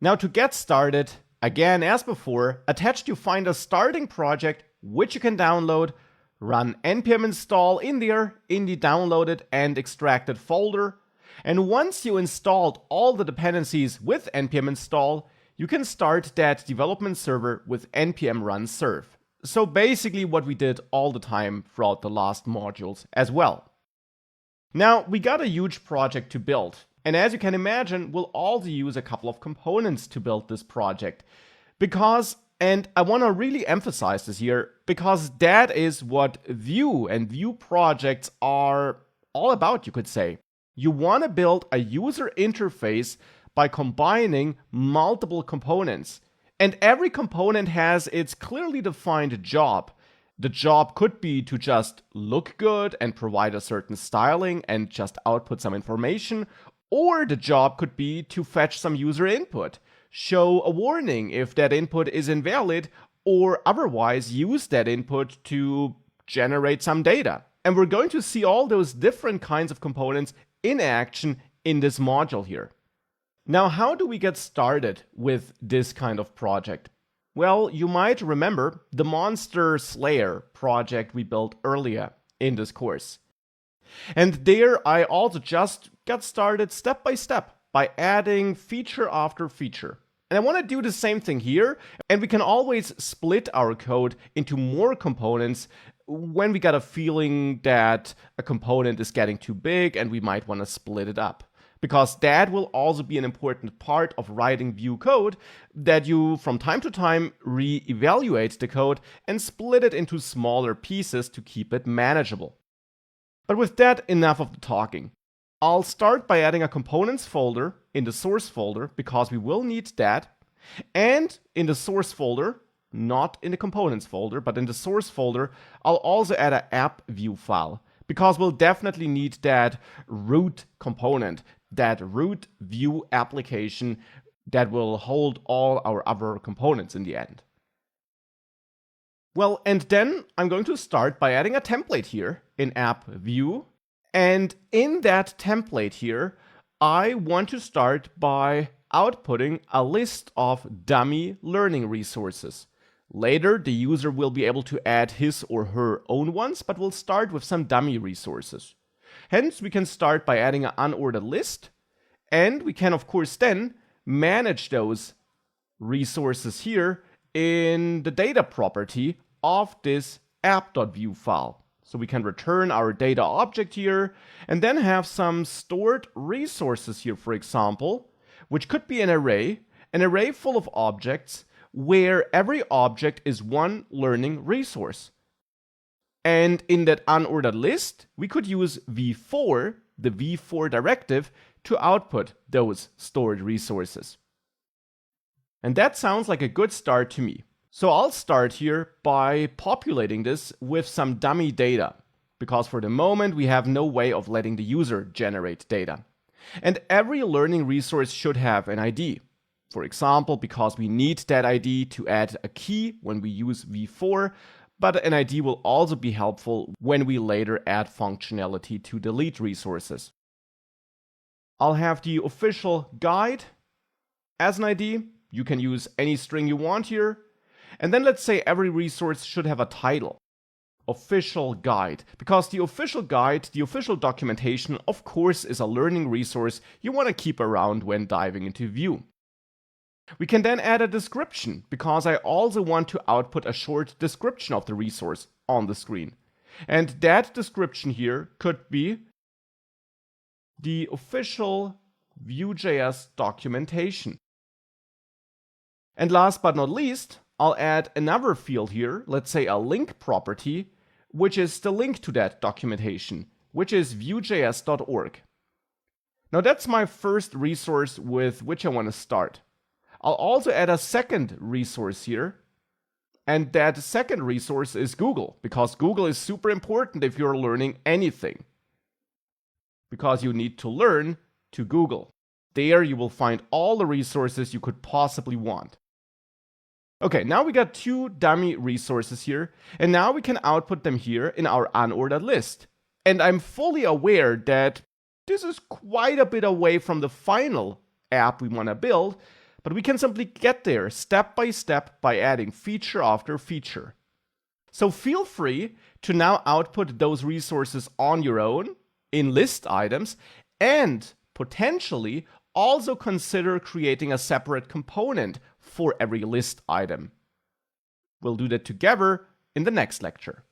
Now to get started, again as before, attached you find a starting project which you can download, run npm install in there in the downloaded and extracted folder, and once you installed all the dependencies with npm install, you can start that development server with npm run serve. So basically what we did all the time throughout the last modules as well. Now we got a huge project to build. And as you can imagine, we'll also use a couple of components to build this project. Because, and I want to really emphasize this here, because that is what Vue and Vue projects are all about, you could say. You want to build a user interface by combining multiple components. And every component has its clearly defined job. The job could be to just look good and provide a certain styling and just output some information. Or the job could be to fetch some user input, show a warning if that input is invalid, or otherwise use that input to generate some data. And we're going to see all those different kinds of components in action in this module here. Now, how do we get started with this kind of project? Well, you might remember the Monster Slayer project we built earlier in this course. And there I also just got started step by step by adding feature after feature. And I want to do the same thing here, and we can always split our code into more components when we got a feeling that a component is getting too big and we might want to split it up. Because that will also be an important part of writing Vue code, that you from time to time re-evaluate the code and split it into smaller pieces to keep it manageable. But with that, enough of the talking. I'll start by adding a components folder in the source folder, because we will need that. And in the source folder, not in the components folder, but in the source folder, I'll also add an app view file, because we'll definitely need that root component, that root Vue application that will hold all our other components in the end. Well, and then I'm going to start by adding a template here in app view. And in that template here, I want to start by outputting a list of dummy learning resources. Later, the user will be able to add his or her own ones, but we'll start with some dummy resources. Hence, we can start by adding an unordered list, and we can, of course, then manage those resources here in the data property of this app.vue file. So we can return our data object here and then have some stored resources here, for example, which could be an array full of objects where every object is one learning resource. And in that unordered list, we could use v-for, the v-for directive, to output those stored resources. And that sounds like a good start to me. So I'll start here by populating this with some dummy data, because for the moment we have no way of letting the user generate data. And every learning resource should have an ID. For example, because we need that ID to add a key when we use v-for, but an ID will also be helpful when we later add functionality to delete resources. I'll have the official guide as an ID. You can use any string you want here. And then let's say every resource should have a title, official guide, because the official guide, the official documentation, of course, is a learning resource you want to keep around when diving into Vue. We can then add a description, because I also want to output a short description of the resource on the screen. And that description here could be the official Vue.js documentation. And last but not least, I'll add another field here, let's say a link property, which is the link to that documentation, which is vue.js.org. Now that's my first resource with which I want to start. I'll also add a second resource here, and that second resource is Google, because Google is super important if you're learning anything. Because you need to learn to Google. There you will find all the resources you could possibly want. Okay, now we got two dummy resources here, and now we can output them here in our unordered list. And I'm fully aware that this is quite a bit away from the final app we want to build, but we can simply get there step by step by adding feature after feature. So feel free to now output those resources on your own in list items, and potentially also consider creating a separate component for every list item. We'll do that together in the next lecture.